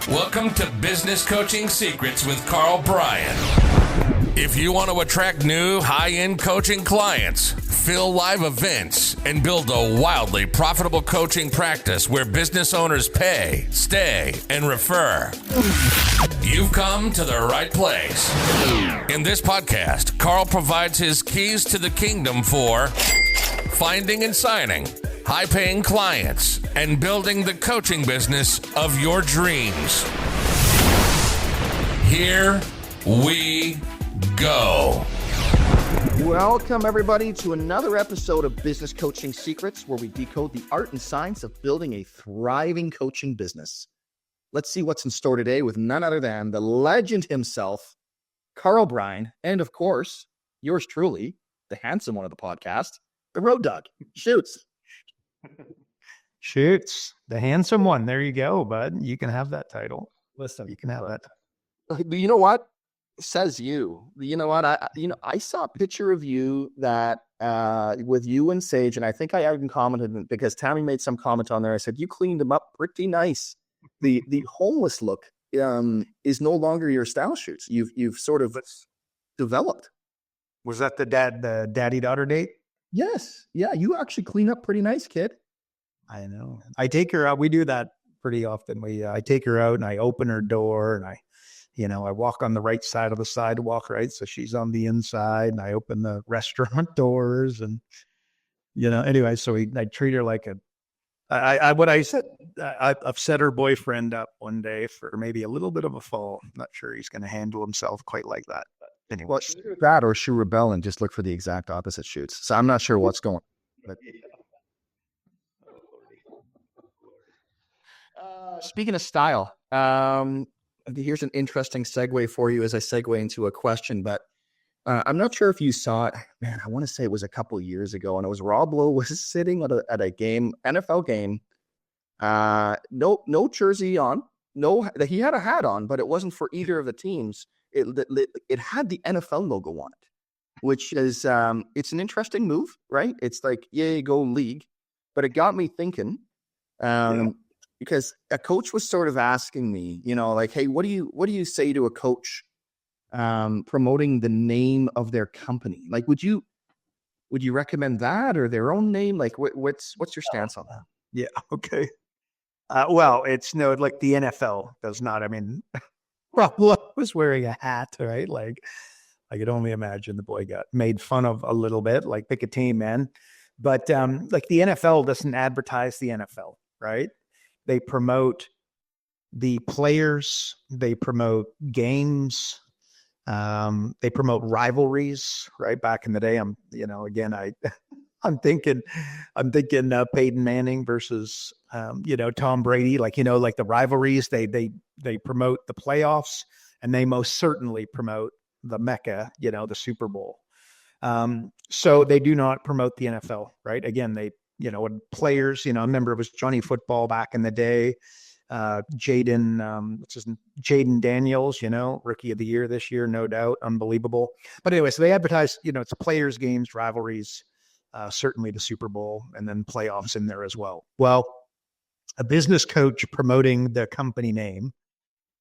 Welcome to Business Coaching Secrets with Carl Bryan. If you want to attract new high-end coaching clients, fill live events, and build a wildly profitable coaching practice where business owners pay, stay, and refer, you've come to the right place. In this podcast, Carl provides his keys to the kingdom for finding and signing high-paying clients and building the coaching business of your dreams. Here we go. Welcome, everybody, to another episode of Business Coaching Secrets, where we decode the art and science of building a thriving coaching business. Let's see what's in store today with none other than the legend himself, Carl Bryan, and of course, yours truly, the handsome one of the podcast, the Road Dog. Shoots. Shoots, the handsome one. There you go, bud. You can have that title. Listen, you can have that. You know what? Says you. You know what? I saw a picture of you that with you and Sage, and I think I even commented because Tammy made some comment on there. I said you cleaned them up pretty nice. The homeless look is no longer your style. Shoots. You've sort of developed. Was that the daddy-daughter date? Yes. Yeah, you actually clean up pretty nice, kid. I know. I take her out. We do that pretty often. I take her out and I open her door and I walk on the right side of the sidewalk, right? So she's on the inside, and I open the restaurant doors and, anyway, so I treat her like I've set her boyfriend up one day for maybe a little bit of a fall. I'm not sure he's going to handle himself quite like that. But anyway. Well, that or she rebel and just look for the exact opposite. Shoots. So I'm not sure what's going on. But speaking of style, here's an interesting segue for you as I segue into a question, but I'm not sure if you saw it. Man, I want to say it was a couple years ago, and it was Rob Lowe was sitting at a game, NFL game. No jersey on. No, he had a hat on, but it wasn't for either of the teams. It had the NFL logo on it, which is it's an interesting move, right? It's like, yay, go league. But it got me thinking. Because a coach was sort of asking me, like, hey, what do you say to a coach promoting the name of their company? Like, would you recommend that or their own name? Like, what's your stance on that? Yeah. Okay. Well, it's like the NFL does not. I mean, Rob was wearing a hat, right? Like, I could only imagine the boy got made fun of a little bit. Like, pick a team, man. But like the NFL doesn't advertise the NFL, right? They promote the players, they promote games, they promote rivalries, right? Back in the day, I'm thinking Peyton Manning versus, Tom Brady, like the rivalries, they promote the playoffs, and they most certainly promote the Mecca, the Super Bowl. So they do not promote the NFL, right? Again, they, when players, I remember it was Johnny Football back in the day, Jaden Daniels, rookie of the year this year, no doubt, unbelievable. But anyway, so they advertise, it's players, games, rivalries, certainly the Super Bowl, and then playoffs in there as well. Well, a business coach promoting the company name,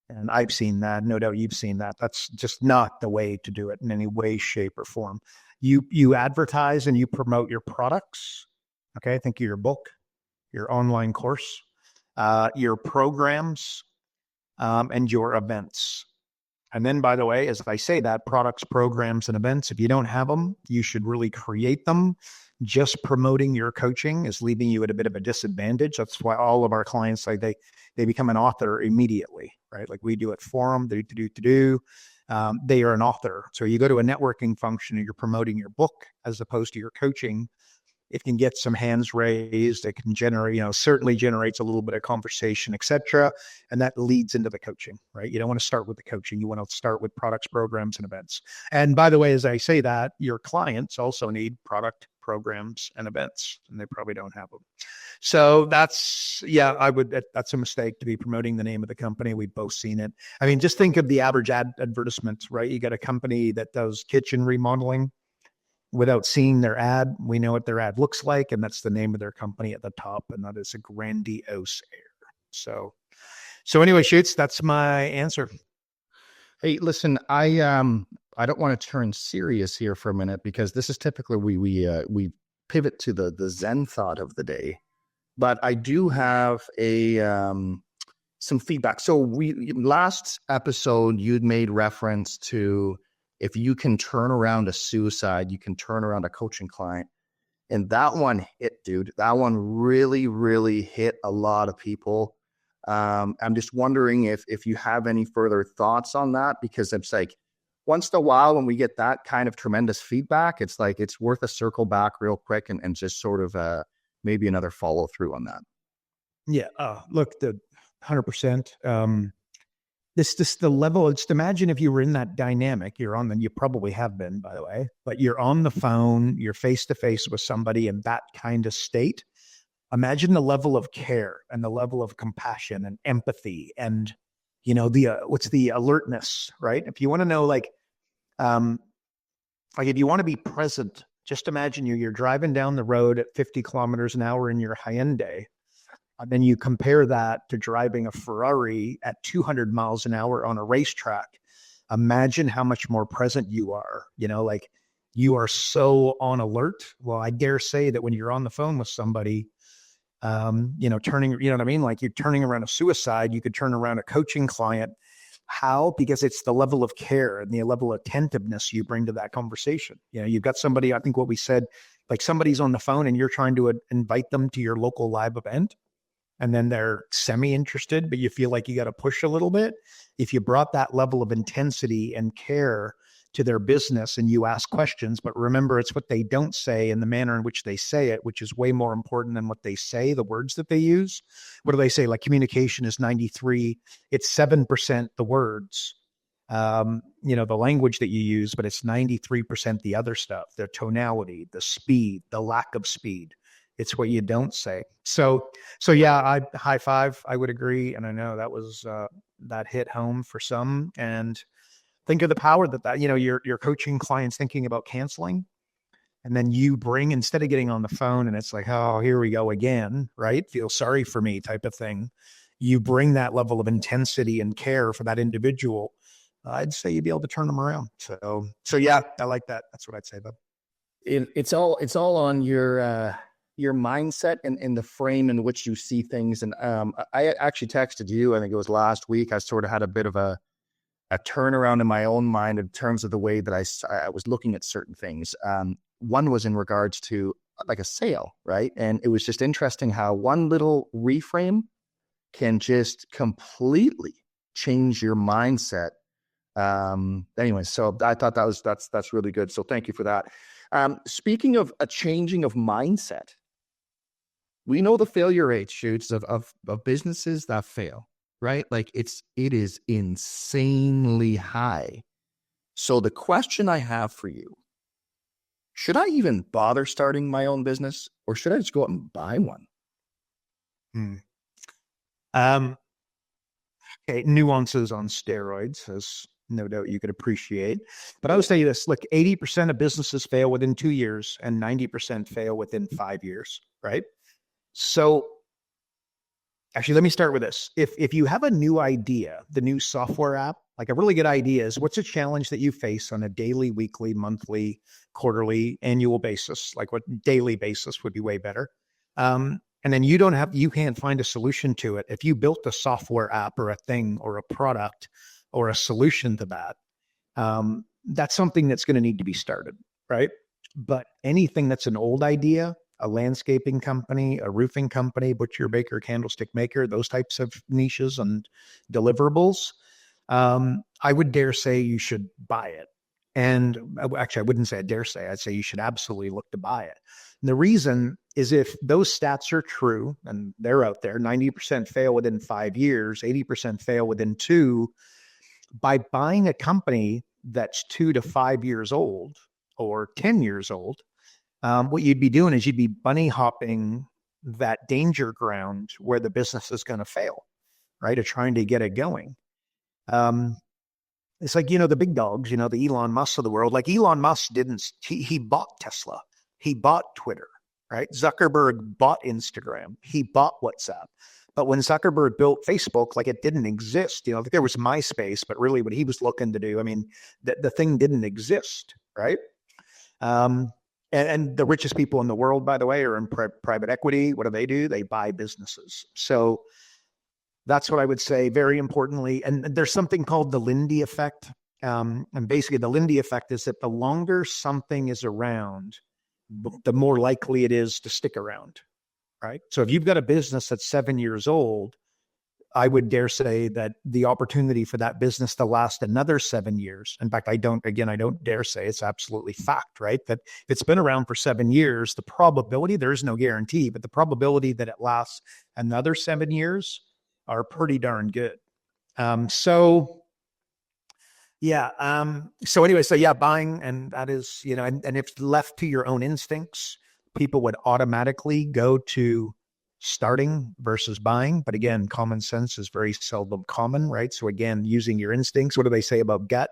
and I've seen that, no doubt you've seen that. That's just not the way to do it in any way, shape, or form. You advertise and you promote your products. Okay, think of your book, your online course, your programs, and your events. And then, by the way, as I say that, products, programs, and events, if you don't have them, you should really create them. Just promoting your coaching is leaving you at a bit of a disadvantage. That's why all of our clients, like they become an author immediately, right? Like we do it for them, they are an author. So you go to a networking function and you're promoting your book as opposed to your coaching. It can get some hands raised. It can generate, certainly generates a little bit of conversation, etc. And that leads into the coaching, right? You don't want to start with the coaching. You want to start with products, programs, and events. And by the way, as I say that, your clients also need product, programs, and events, and they probably don't have them. So that's a mistake to be promoting the name of the company. We've both seen it. I mean, just think of the average advertisement, right? You got a company that does kitchen remodeling. Without seeing their ad, we know what their ad looks like, and that's the name of their company at the top, and that is a grandiose air. So So anyway, Shoots, that's my answer. Hey, listen, I don't want to turn serious here for a minute because this is typically we pivot to the Zen thought of the day, but I do have a some feedback. So last episode you'd made reference to if you can turn around a suicide, you can turn around a coaching client. And that one hit, dude. That one really, really hit a lot of people. I'm just wondering if you have any further thoughts on that, because it's like once in a while when we get that kind of tremendous feedback, it's like it's worth a circle back real quick and just sort of maybe another follow through on that. Yeah. Look, the 100%. This the level. Just imagine if you were in that dynamic. You probably have been, by the way, but you're on the phone, you're face to face with somebody in that kind of state. Imagine the level of care and the level of compassion and empathy and, what's the alertness, right? If you want to know, like if you want to be present, just imagine you're driving down the road at 50 kilometers an hour in your Hyundai. And then you compare that to driving a Ferrari at 200 miles an hour on a racetrack. Imagine how much more present you are. Like you are so on alert. Well, I dare say that when you're on the phone with somebody, turning, what I mean? Like you're turning around a suicide, you could turn around a coaching client. How? Because it's the level of care and the level of attentiveness you bring to that conversation. You've got somebody, I think what we said, like somebody's on the phone and you're trying to invite them to your local live event. And then they're semi-interested, but you feel like you got to push a little bit. If you brought that level of intensity and care to their business and you ask questions, but remember, it's what they don't say and the manner in which they say it, which is way more important than what they say, the words that they use. What do they say? Like communication is 93. It's 7% the words, the language that you use, but it's 93% the other stuff, the tonality, the speed, the lack of speed. It's what you don't say. So yeah, I high five. I would agree. And I know that was, that hit home for some. And think of the power that, you're coaching clients thinking about canceling. And then you bring, instead of getting on the phone and it's like, oh, here we go again, right? Feel sorry for me type of thing. You bring that level of intensity and care for that individual. I'd say you'd be able to turn them around. So yeah, I like that. That's what I'd say, Bob. It's all on your mindset and in the frame in which you see things. And I actually texted you, I think it was last week. I sort of had a bit of a turnaround in my own mind in terms of the way that I was looking at certain things. One was in regards to like a sale, right? And it was just interesting how one little reframe can just completely change your mindset. Anyway, so I thought that's really good. So thank you for that. Speaking of a changing of mindset, we know the failure rate shoots of businesses that fail, right? Like it is insanely high. So the question I have for you, should I even bother starting my own business or should I just go out and buy one? Okay, nuances on steroids, as no doubt you could appreciate. But I would say this, look, 80% of businesses fail within 2 years and 90% fail within 5 years, right? So actually, let me start with this. If you have a new idea, the new software app, like a really good idea is what's a challenge that you face on a daily, weekly, monthly, quarterly, annual basis? Like what daily basis would be way better. And then you can't find a solution to it. If you built a software app or a thing or a product or a solution to that, that's something that's going to need to be started, right? But anything that's an old idea, a landscaping company, a roofing company, butcher, baker, candlestick maker, those types of niches and deliverables, I would dare say you should buy it. And actually, I wouldn't say I dare say, I'd say you should absolutely look to buy it. And the reason is if those stats are true, and they're out there, 90% fail within 5 years, 80% fail within 2, by buying a company that's 2 to 5 years old or 10 years old, what you'd be doing is you'd be bunny hopping that danger ground where the business is going to fail, right? Or trying to get it going. It's like, the big dogs, the Elon Musk of the world. Like Elon Musk he bought Tesla. He bought Twitter, right? Zuckerberg bought Instagram. He bought WhatsApp. But when Zuckerberg built Facebook, like it didn't exist. Like there was MySpace, but really what he was looking to do, I mean, the thing didn't exist, right? Um, and the richest people in the world, by the way, are in private equity. What do? They buy businesses. So that's what I would say. Very importantly, and there's something called the Lindy effect. And basically, the Lindy effect is that the longer something is around, the more likely it is to stick around, right? So if you've got a business that's 7 years old, I would dare say that the opportunity for that business to last another 7 years. In fact, I don't dare say, it's absolutely fact, right? That if it's been around for 7 years, the probability, there is no guarantee, but the probability that it lasts another 7 years are pretty darn good. So buying, and that is, and if left to your own instincts, people would automatically go to starting versus buying. But again, common sense is very seldom common, right? So again, using your instincts. What do they say about gut?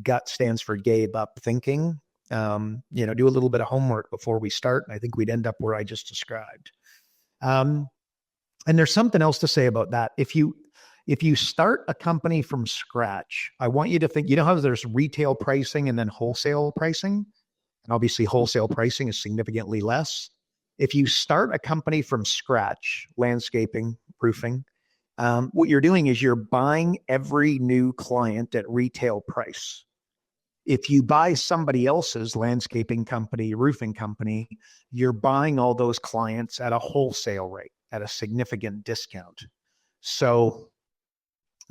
Gut stands for gave up thinking. Do a little bit of homework before we start. And I think we'd end up where I just described. And there's something else to say about that. If you start a company from scratch, I want you to think, how there's retail pricing and then wholesale pricing? And obviously wholesale pricing is significantly less. If you start a company from scratch, landscaping, roofing, what you're doing is you're buying every new client at retail price. If you buy somebody else's landscaping company, roofing company, you're buying all those clients at a wholesale rate, at a significant discount. So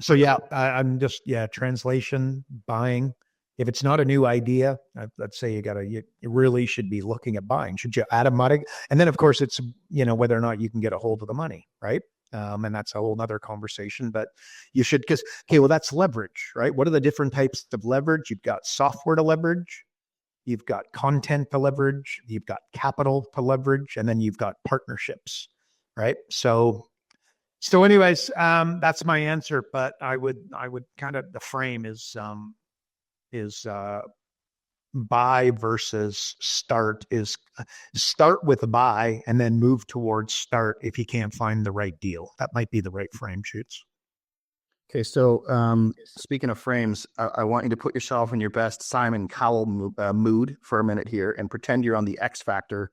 I'm just, translation, buying. If it's not a new idea, let's say you really should be looking at buying. Should you add a money? And then of course it's, whether or not you can get a hold of the money, right? And that's a whole nother conversation, but you should, that's leverage, right? What are the different types of leverage? You've got software to leverage. You've got content to leverage. You've got capital to leverage, and then you've got partnerships, right? So anyways, that's my answer, but I would kind of, the frame is buy versus start. Is start with a buy and then move towards start if you can't find the right deal. That might be the right frame, Shoots. Okay, so speaking of frames, I want you to put yourself in your best Simon Cowell mood for a minute here and pretend you're on the X Factor,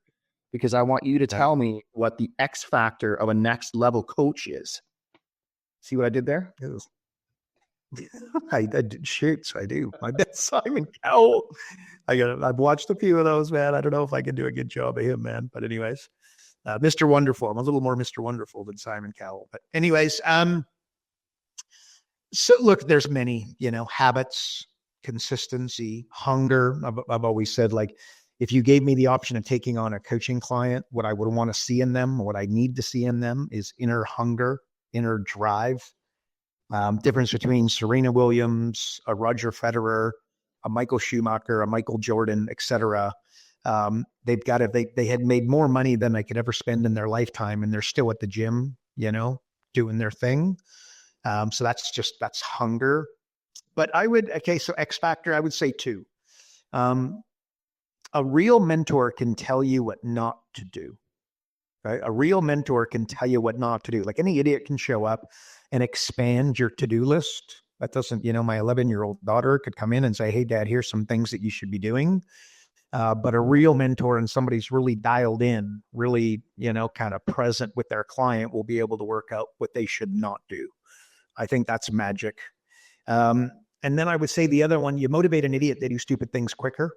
because I want you to tell me what the X factor of a next level coach is. See what I did there? I did Shoots. I do. I bet Simon Cowell. I've watched a few of those, man. I don't know if I can do a good job of him, man. But anyways, Mr. Wonderful. I'm a little more Mr. Wonderful than Simon Cowell. But anyways, so look, there's many, habits, consistency, hunger. I've always said, like, if you gave me the option of taking on a coaching client, what I would want to see in them, what I need to see in them is inner hunger, inner drive. Difference between Serena Williams, a Roger Federer, a Michael Schumacher, a Michael Jordan, etc. They've got they had made more money than they could ever spend in their lifetime, and they're still at the gym, doing their thing. So that's hunger. But so X factor, I would say 2. A real mentor can tell you what not to do. Right? A real mentor can tell you what not to do. Like any idiot can show up and expand your to-do list. That doesn't, my 11-year-old daughter could come in and say, hey, Dad, here's some things that you should be doing. But a real mentor and somebody's really dialed in, really, kind of present with their client will be able to work out what they should not do. I think that's magic. And then I would say the other one, you motivate an idiot, they do stupid things quicker,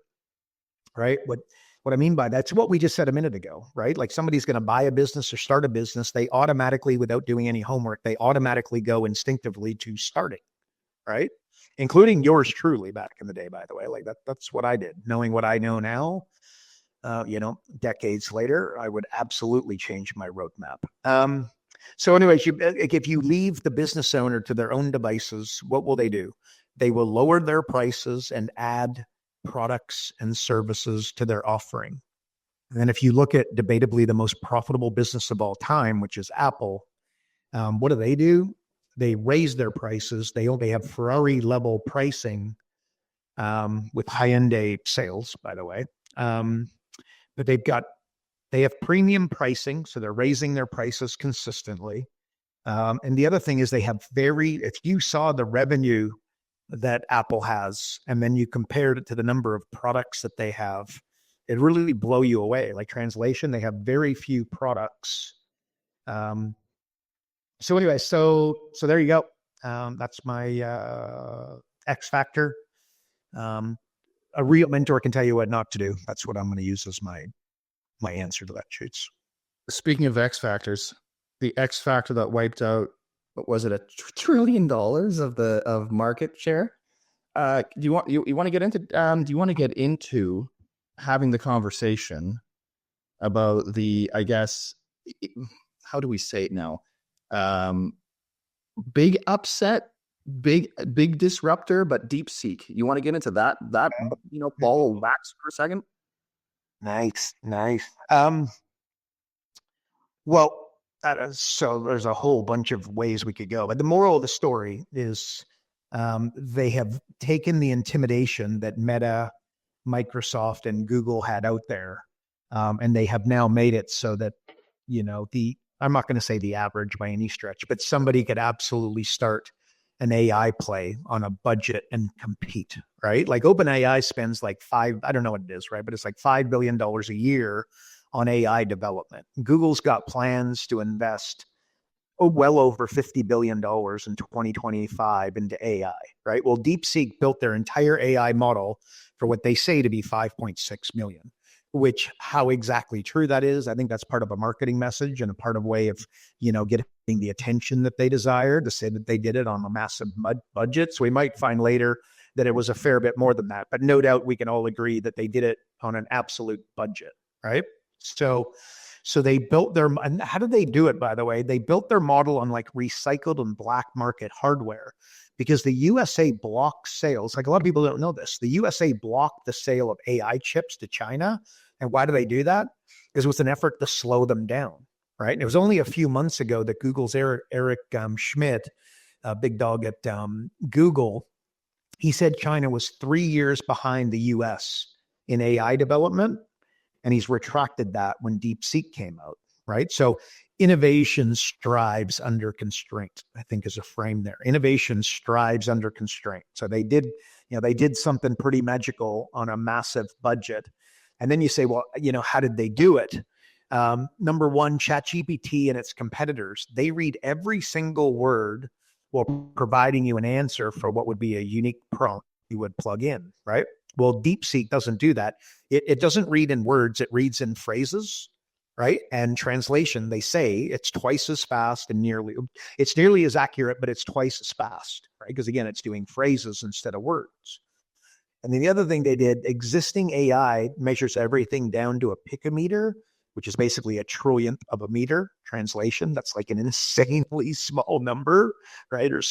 right? What I mean by that's what we just said a minute ago, right? Like somebody's going to buy a business or start a business. They automatically, without doing any homework, they automatically go instinctively to starting, right? Including yours truly back in the day, by the way. Like that's what I did. Knowing what I know now, decades later, I would absolutely change my roadmap. So anyways, if you leave the business owner to their own devices, what will they do? They will lower their prices and add products and services to their offering. And then if you look at debatably the most profitable business of all time, which is Apple, what do? They raise their prices. They have Ferrari level pricing with high-end sales, by the way. But they have premium pricing, so they're raising their prices consistently. And the other thing is if you saw the revenue that Apple has, and then you compared it to the number of products that they have, it really blow you away. Like translation, they have very few products. So anyway, so there you go. That's my X factor. A real mentor can tell you what not to do. That's what I'm going to use as my answer to that, Shoots. Speaking of X factors, the X factor that wiped out, what was it, $1 trillion of market share? Do you want to get into? Do you want to get into having the conversation about the, I guess, how do we say it now? Big upset, big disruptor, but DeepSeek. You want to get into that ball of wax for a second? Nice. Well, so there's a whole bunch of ways we could go, but the moral of the story is they have taken the intimidation that Meta, Microsoft, and Google had out there, and they have now made it so that, I'm not going to say the average by any stretch, but somebody could absolutely start an AI play on a budget and compete, right? Like OpenAI spends I don't know what it is, right? But it's like $5 billion a year on AI development. Google's got plans to invest well over $50 billion in 2025 into AI, right? Well, DeepSeek built their entire AI model for what they say to be 5.6 million, which how exactly true that is, I think that's part of a marketing message and a part of way of, getting the attention that they desire, to say that they did it on a massive budget. So we might find later that it was a fair bit more than that, but no doubt we can all agree that they did it on an absolute budget, right? So they built and how did they do it, by the way? They built their model on recycled and black market hardware, because the USA blocked sales. Like, a lot of people don't know this. The USA blocked the sale of AI chips to China. And why do they do that? Because it was an effort to slow them down, right? And it was only a few months ago that Google's Eric Schmidt, big dog at Google, he said China was 3 years behind the US in AI development. And he's retracted that when DeepSeek came out, right? So innovation strives under constraint, I think, is a frame there. Innovation strives under constraint. So they did something pretty magical on a massive budget. And then you say, well, how did they do it? Number one, ChatGPT and its competitors, they read every single word while providing you an answer for what would be a unique prompt you would plug in, right? Well, DeepSeek doesn't do that. It doesn't read in words, it reads in phrases, right? And translation, they say it's twice as fast and it's nearly as accurate, but it's twice as fast, right? Because again, it's doing phrases instead of words. And then the other thing they did, existing AI measures everything down to a picometer, which is basically a trillionth of a meter. Translation, that's like an insanely small number, right? Or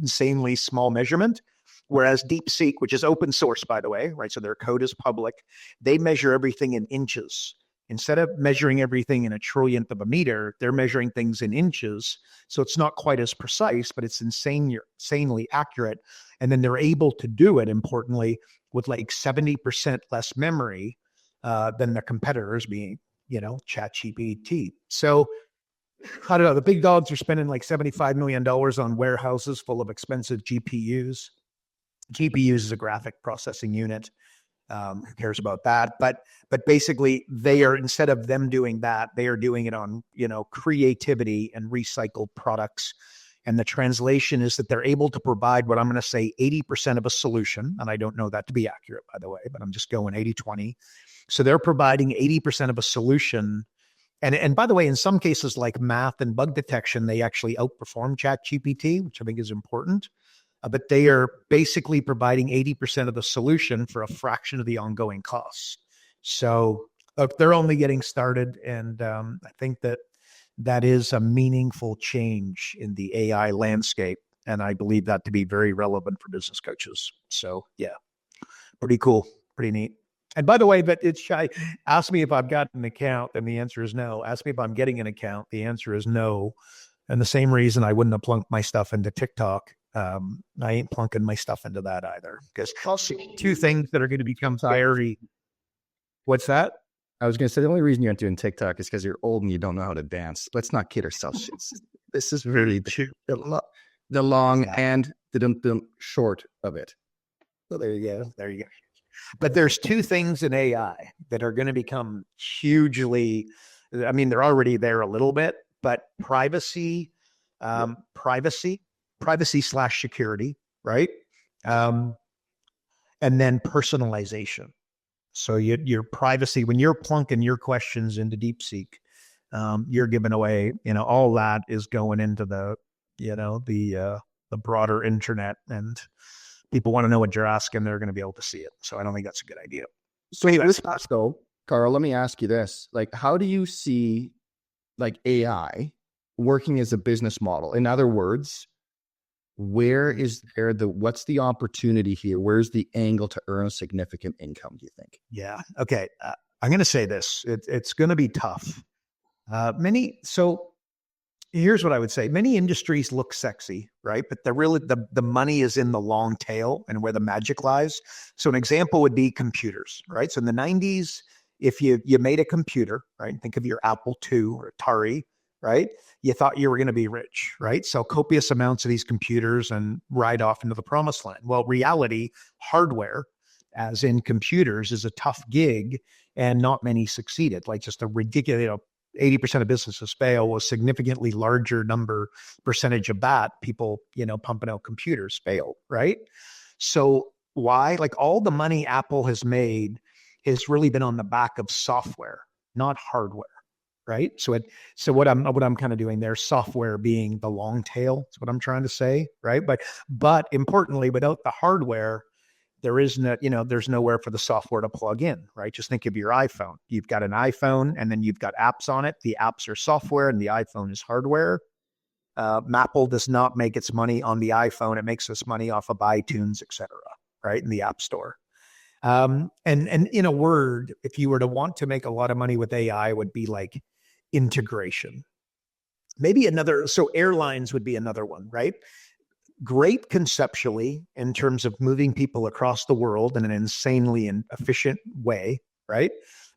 insanely small measurement. Whereas DeepSeek, which is open source, by the way, right? So their code is public. They measure everything in inches. Instead of measuring everything in a trillionth of a meter, they're measuring things in inches. So it's not quite as precise, but it's insanely accurate. And then they're able to do it, importantly, with 70% less memory than their competitors, being, ChatGPT. So I don't know. The big dogs are spending $75 million on warehouses full of expensive GPUs. GPUs is a graphic processing unit. Who cares about that? But basically, instead of them doing that, they are doing it on creativity and recycled products. And the translation is that they're able to provide what I'm going to say 80% of a solution. And I don't know that to be accurate, by the way, but I'm just going 80-20. So they're providing 80% of a solution. And by the way, in some cases like math and bug detection, they actually outperform ChatGPT, which I think is important. But they are basically providing 80% of the solution for a fraction of the ongoing costs. So they're only getting started. And I think that is a meaningful change in the AI landscape. And I believe that to be very relevant for business coaches. So yeah, pretty cool, pretty neat. And by the way, but it's shy. Ask me if I've got an account, and the answer is no. Ask me if I'm getting an account. The answer is no. And the same reason I wouldn't have plunked my stuff into TikTok. I ain't plunking my stuff into that either, because two things that are going to become fiery. What's that? I was going to say the only reason you aren't doing TikTok is because you're old and you don't know how to dance. Let's not kid ourselves. This is really the long and the short of it. So there you go. There you go. But there's two things in AI that are going to become hugely, I mean, they're already there a little bit, but privacy slash security, right? And then personalization. So your privacy, when you're plunking your questions into DeepSeek, you're giving away, all that is going into the broader internet, and people want to know what you're asking. They're going to be able to see it. So I don't think that's a good idea. So with that though, Carl, let me ask you this: like, how do you see like AI working as a business model? In other words, what's the opportunity here? Where's the angle to earn a significant income, do you think? Yeah. Okay. I'm going to say this. It's going to be tough. So here's what I would say. Many industries look sexy, right? But the money is in the long tail and where the magic lies. So an example would be computers, right? So in the 90s, if you made a computer, right? Think of your Apple II or Atari, right? You thought you were going to be rich, right? So copious amounts of these computers and ride off into the promised land. Well, reality, hardware, as in computers, is a tough gig, and not many succeeded. Like just a ridiculous, 80% of businesses fail. A significantly larger percentage of that, people, pumping out computers fail, right? So why? Like all the money Apple has made has really been on the back of software, not hardware, right? So what I'm kind of doing there, software being the long tail, is what I'm trying to say, right? But importantly, without the hardware, there is there's nowhere for the software to plug in, right? Just think of your iPhone. You've got an iPhone and then you've got apps on it. The apps are software and the iPhone is hardware. Apple does not make its money on the iPhone. It makes its money off of iTunes, et cetera, right? In the App Store. And in a word, if you were to want to make a lot of money with AI, it would be like integration. So airlines would be another one, right? Great conceptually in terms of moving people across the world in an insanely and efficient way, right?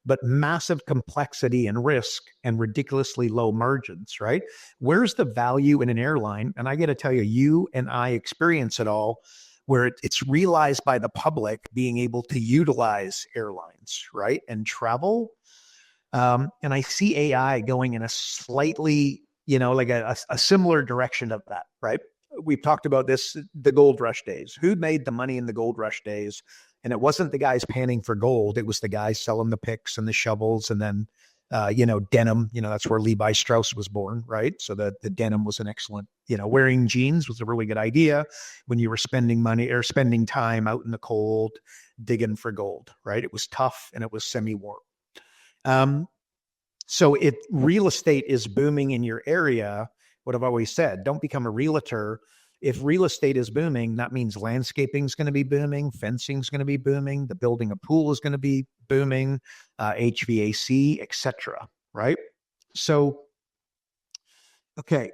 But massive complexity and risk and ridiculously low margins, right? Where's the value in an airline? And I got to tell you, you and I experience it all, where it's realized by the public being able to utilize airlines, right? And travel. And I see AI going in a slightly, like a similar direction of that, right? We've talked about this, the gold rush days. Who made the money in the gold rush days? And it wasn't the guys panning for gold. It was the guys selling the picks and the shovels, and then, denim, that's where Levi Strauss was born, right? So the denim was an excellent, wearing jeans was a really good idea when you were spending money or spending time out in the cold, digging for gold, right? It was tough and it was semi-warm. So real estate is booming in your area. What I've always said, don't become a realtor. If real estate is booming, that means landscaping is going to be booming, fencing is going to be booming, the building a pool is going to be booming, HVAC, etc. Right? So, okay.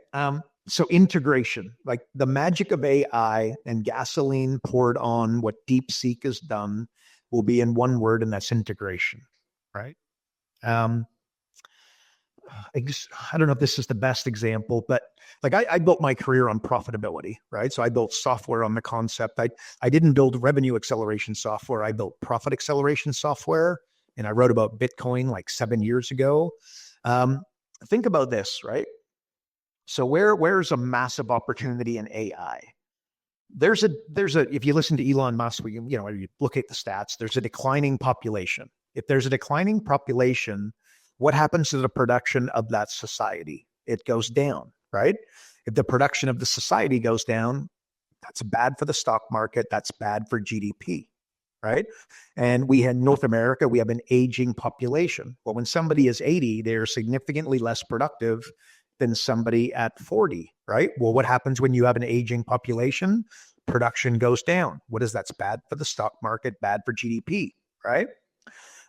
So integration, like the magic of AI and gasoline poured on what DeepSeek has done, will be in one word, and that's integration. Right? I don't know if this is the best example, but like I built my career on profitability, right? So I built software on the concept. I didn't build revenue acceleration software. I built profit acceleration software, and I wrote about Bitcoin like 7 years ago. Think about this, right? So where's a massive opportunity in AI? There's a if you listen to Elon Musk, you look at the stats, there's a declining population. If there's a declining population, what happens to the production of that society? It goes down, right? If the production of the society goes down, that's bad for the stock market. That's bad for GDP, right? And North America, we have an aging population. Well, when somebody is 80, they're significantly less productive than somebody at 40, right? Well, what happens when you have an aging population? Production goes down. What is that's bad for the stock market, bad for GDP, right?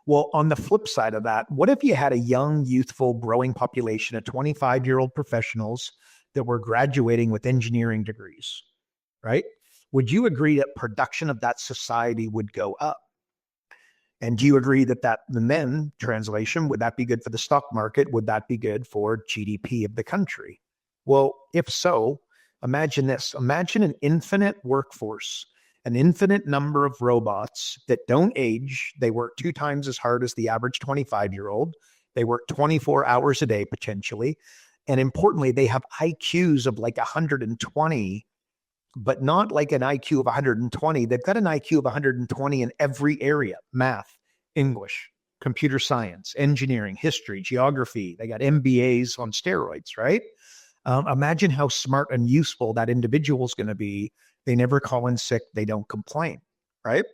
Well, on the flip side of that, what if you had a young, youthful, growing population of 25-year-old professionals that were graduating with engineering degrees, right? Would you agree that production of that society would go up? And do you agree that translation, would that be good for the stock market? Would that be good for GDP of the country, Well, if so, imagine this. Imagine an infinite workforce, an infinite number of robots that don't age. They work 2 times as hard as the average 25-year-old. They work 24 hours a day, potentially. And importantly, they have IQs of like 120, but not like an IQ of 120. They've got an IQ of 120 in every area: math, English, computer science, engineering, history, geography. They got MBAs on steroids, right? Imagine how smart and useful that individual is going to be. They never call in sick. They don't complain, right?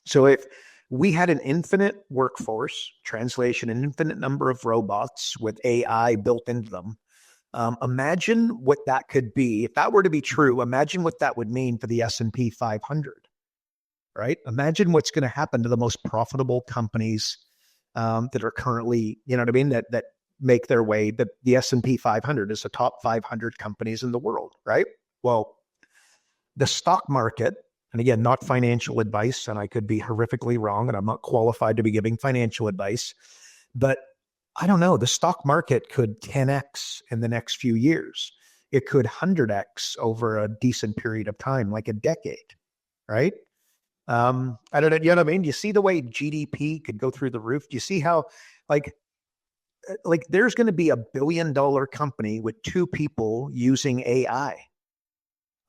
So if we had an infinite workforce, translation, an infinite number of robots with AI built into them, imagine what that could be. If that were to be true, imagine what that would mean for the S&P 500, right? Imagine what's going to happen to the most profitable companies that are currently, you know what I mean, that make their way. The S&P 500 is the top 500 companies in the world, right? Well, the stock market, and again, not financial advice, and I could be horrifically wrong, and I'm not qualified to be giving financial advice, but I don't know, the stock market could 10x in the next few years. It could 100x over a decent period of time, like a decade, right? I don't know, you know what I mean? Do you see the way GDP could go through the roof? Do you see how, like there's going to be $1 billion company with 2 people using AI.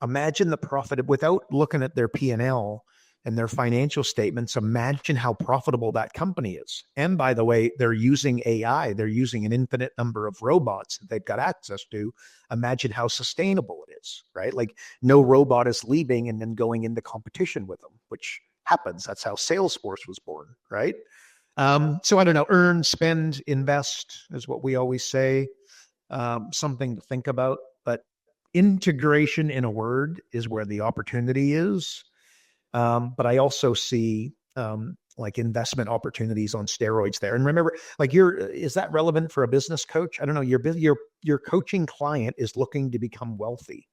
Imagine the profit without looking at their P&L and their financial statements. Imagine how profitable that company is. And by the way, they're using AI. They're using an infinite number of robots that they've got access to. Imagine how sustainable it is, right? Like no robot is leaving and then going into competition with them, which happens. That's how Salesforce was born, right? So I don't know, earn, spend, invest is what we always say. Something to think about, but integration in a word is where the opportunity is. But I also see like investment opportunities on steroids there. And remember, like is that relevant for a business coach? I don't know. Your coaching client is looking to become wealthy,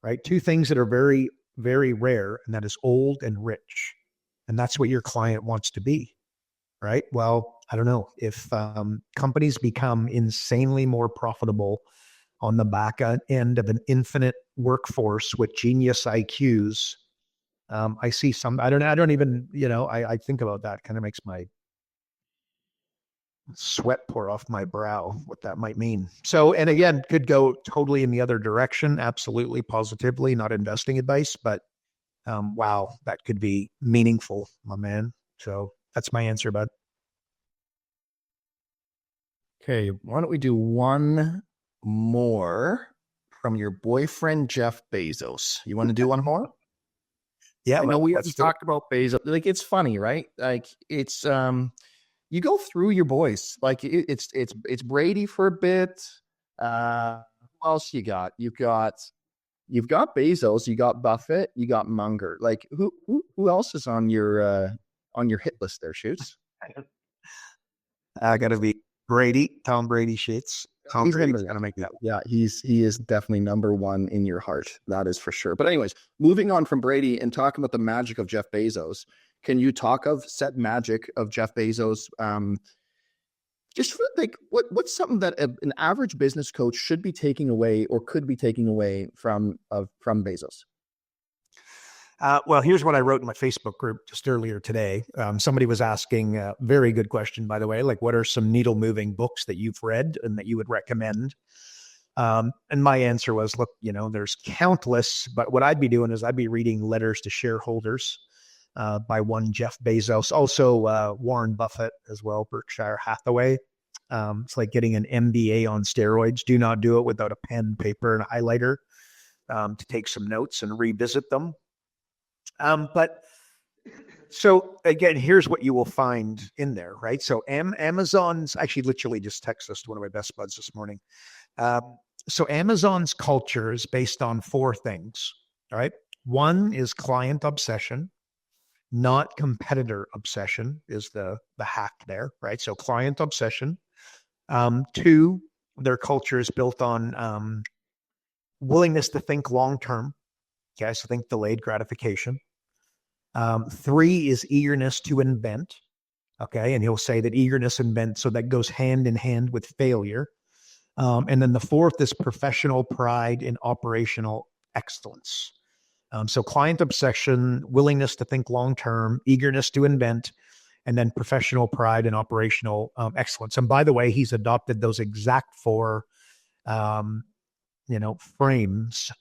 right? 2 things that are very, very rare, and that is old and rich. And that's what your client wants to be, right? Well, I don't know if companies become insanely more profitable on the back end of an infinite workforce with genius IQs. I see some, I don't even, I think about that, kind of makes my sweat pour off my brow, what that might mean. So, and again, could go totally in the other direction. Absolutely, positively, not investing advice, but wow, that could be meaningful, my man. So that's my answer, bud. Okay, why don't we do one more from your boyfriend, Jeff Bezos? You want to do one more? Yeah, I know we let's talked about Bezos. Like, it's funny, right? Like, it's you go through your boys. Like, it's Brady for a bit. Who else you got? You've got Bezos, you got Buffett, you got Munger. Like, who else is on your hit list there, Shoots? I got to be Brady, Tom Brady shits. Tom Brady's got to make that. Yeah, he is definitely number one in your heart. That is for sure. But anyways, moving on from Brady and talking about the magic of Jeff Bezos, can you talk of said magic of Jeff Bezos? Just for, like, what's something that an average business coach should be taking away or could be taking away from Bezos? Well, here's what I wrote in my Facebook group just earlier today. Somebody was asking a very good question, by the way, like what are some needle moving books that you've read and that you would recommend? And my answer was, look, there's countless, but what I'd be doing is I'd be reading Letters to Shareholders by one Jeff Bezos, also Warren Buffett as well, Berkshire Hathaway. It's like getting an MBA on steroids. Do not do it without a pen, paper, and highlighter to take some notes and revisit them. But so again, here's what you will find in there, right? So Amazon's actually literally just texted us to one of my best buds this morning. So Amazon's culture is based on 4 things, right? 1 is client obsession, not competitor obsession is the hack there, right? So client obsession. 2, their culture is built on willingness to think long-term. Okay, so think delayed gratification. 3 is eagerness to invent. Okay, and he'll say that eagerness invent, so that goes hand in hand with failure. And then the fourth is professional pride in operational excellence. So client obsession, willingness to think long-term, eagerness to invent, and then professional pride and operational excellence. And by the way, he's adopted those exact four, frames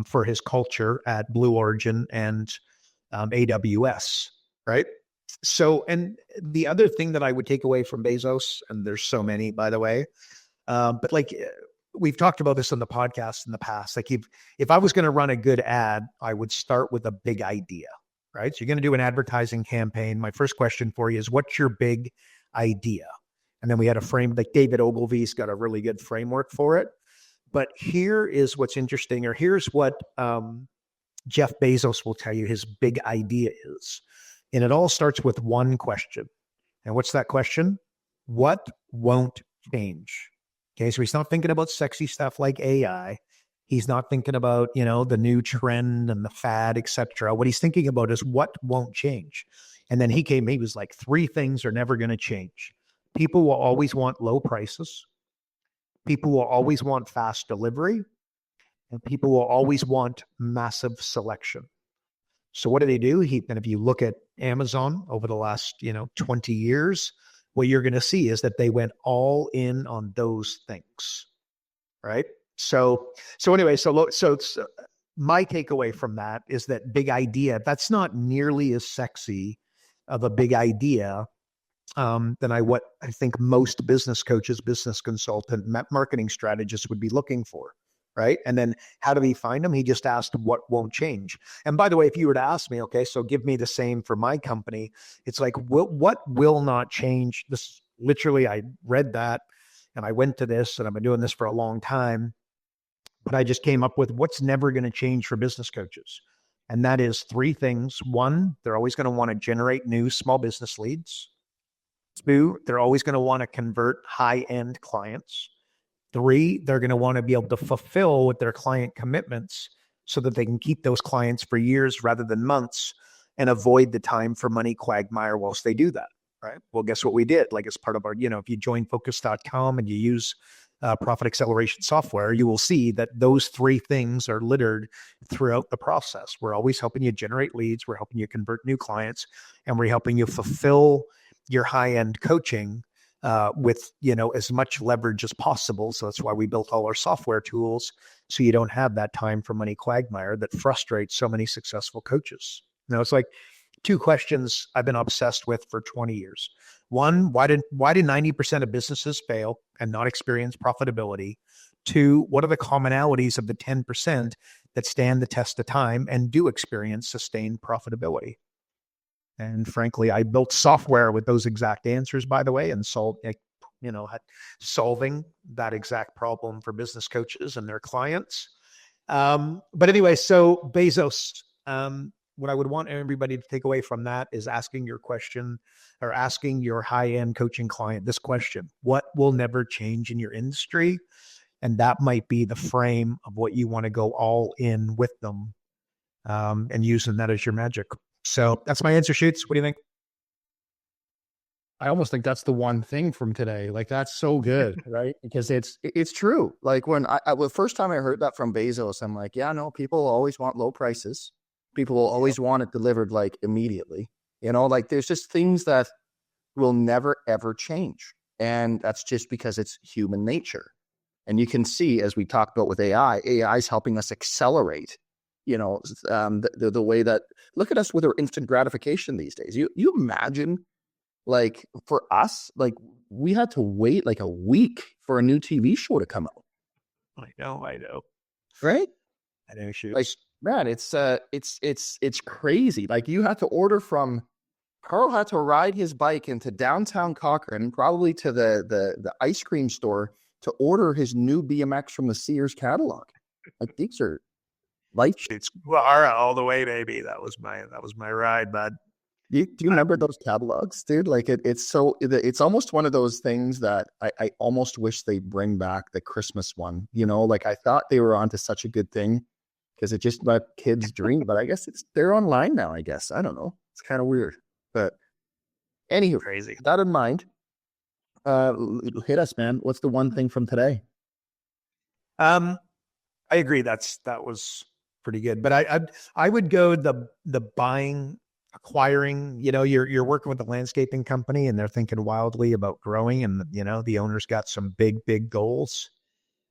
for his culture at Blue Origin and AWS, right? So, and the other thing that I would take away from Bezos, and there's so many, by the way, but like we've talked about this on the podcast in the past, like if I was going to run a good ad, I would start with a big idea, right? So you're going to do an advertising campaign. My first question for you is, what's your big idea? And then we had a frame, like David Ogilvy's got a really good framework for it. But here is what's interesting, or here's what Jeff Bezos will tell you his big idea is. And it all starts with one question. And what's that question? What won't change? Okay, so he's not thinking about sexy stuff like AI. He's not thinking about, the new trend and the fad, etc. What he's thinking about is what won't change. And then he was like, 3 things are never going to change. People will always want low prices. People will always want fast delivery. And people will always want massive selection. So what do they do? And if you look at Amazon over the last, 20 years, what you're going to see is that they went all in on those things, right? So anyway, so my takeaway from that is that big idea, that's not nearly as sexy of a big idea than what I think most business coaches, business consultant, marketing strategists would be looking for. Right. And then how did he find them? He just asked what won't change. And by the way, if you were to ask me, okay, so give me the same for my company, it's like, what will not change? This literally, I read that and I went to this and I've been doing this for a long time, but I just came up with what's never going to change for business coaches. And that is 3 things. 1, they're always going to want to generate new small business leads. 2, they're always going to want to convert high-end clients. 3, they're going to want to be able to fulfill with their client commitments so that they can keep those clients for years rather than months and avoid the time for money quagmire whilst they do that, right? Well, guess what we did? Like as part of our, if you join focus.com and you use profit acceleration software, you will see that those 3 things are littered throughout the process. We're always helping you generate leads. We're helping you convert new clients, and we're helping you fulfill your high-end coaching with, as much leverage as possible. So that's why we built all our software tools, so you don't have that time for money quagmire that frustrates so many successful coaches. It's like 2 questions I've been obsessed with for 20 years. 1, why did 90% of businesses fail and not experience profitability? 2, what are the commonalities of the 10% that stand the test of time and do experience sustained profitability? And frankly, I built software with those exact answers, by the way, and solving that exact problem for business coaches and their clients. But anyway, so Bezos, what I would want everybody to take away from that is asking your question, or asking your high-end coaching client this question: what will never change in your industry? And that might be the frame of what you want to go all in with them, and using that as your magic. So that's my answer, Shoots. What do you think? I almost think that's the one thing from today. Like, that's so good, right? Because It's true. Like when the first time I heard that from Bezos, I'm like, yeah, no, people always want low prices. People will always want it delivered like immediately. Like there's just things that will never, ever change. And that's just because it's human nature. And you can see, as we talked about with AI is helping us accelerate, the way that, look at us with our instant gratification these days. You imagine, like for us, like we had to wait like a week for a new TV show to come out. I know. Right? I know, Shoots. Like, man, it's crazy. Like you had to order Carl had to ride his bike into downtown Cochrane, probably to the ice cream store, to order his new BMX from the Sears catalog. Like these are life. It's Guara all the way, baby. That was my ride, bud. Do you remember those catalogs, dude? Like it's almost one of those things that I almost wish they bring back the Christmas one. Like I thought they were onto such a good thing because it just let kids dream. But I guess they're online now. I guess I don't know. It's kind of weird. But anywho, Crazy. That in mind, hit us, man. What's the one thing from today? I agree. That was pretty good. But I would go the buying, acquiring. You're working with a landscaping company, and they're thinking wildly about growing, and the owner's got some big goals.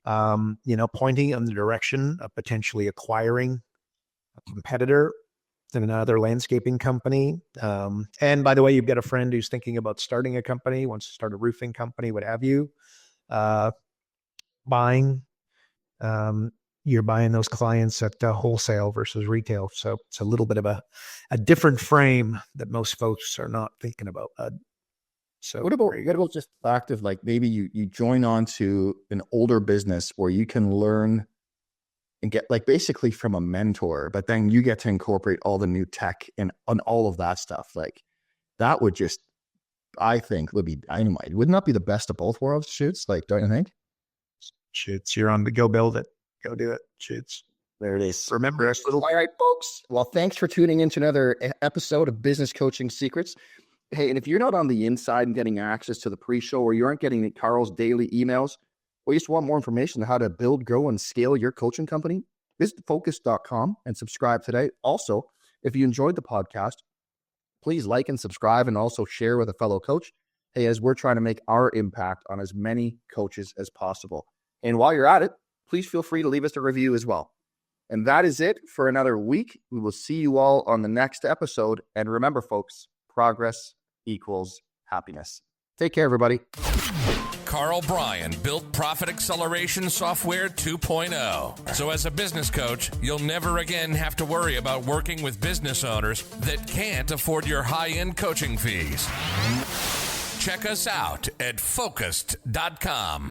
Pointing in the direction of potentially acquiring a competitor in another landscaping company. And by the way, you've got a friend who's thinking about starting a company, wants to start a roofing company, what have you. Buying. You're buying those clients at wholesale versus retail. So it's a little bit of a different frame that most folks are not thinking about. So What about just the fact of like maybe you join on to an older business where you can learn and get like basically from a mentor, but then you get to incorporate all the new tech and on all of that stuff. Like that would just, I think, would be dynamite. Wouldn't that be the best of both worlds, Shoots? Like, don't you think? Shoots, you're on the go build it. Go do it. Shoots. There it is. Remember us little. All right, folks. Well, thanks for tuning into another episode of Business Coaching Secrets. Hey, and if you're not on the inside and getting access to the pre-show, or you aren't getting Carl's daily emails, or you just want more information on how to build, grow, and scale your coaching company, visit focus.com and subscribe today. Also, if you enjoyed the podcast, please like and subscribe and also share with a fellow coach. Hey, as we're trying to make our impact on as many coaches as possible. And while you're at it, please feel free to leave us a review as well. And that is it for another week. We will see you all on the next episode. And remember, folks, progress equals happiness. Take care, everybody. Carl Bryan built Profit Acceleration Software 2.0. So as a business coach, you'll never again have to worry about working with business owners that can't afford your high-end coaching fees. Check us out at focused.com.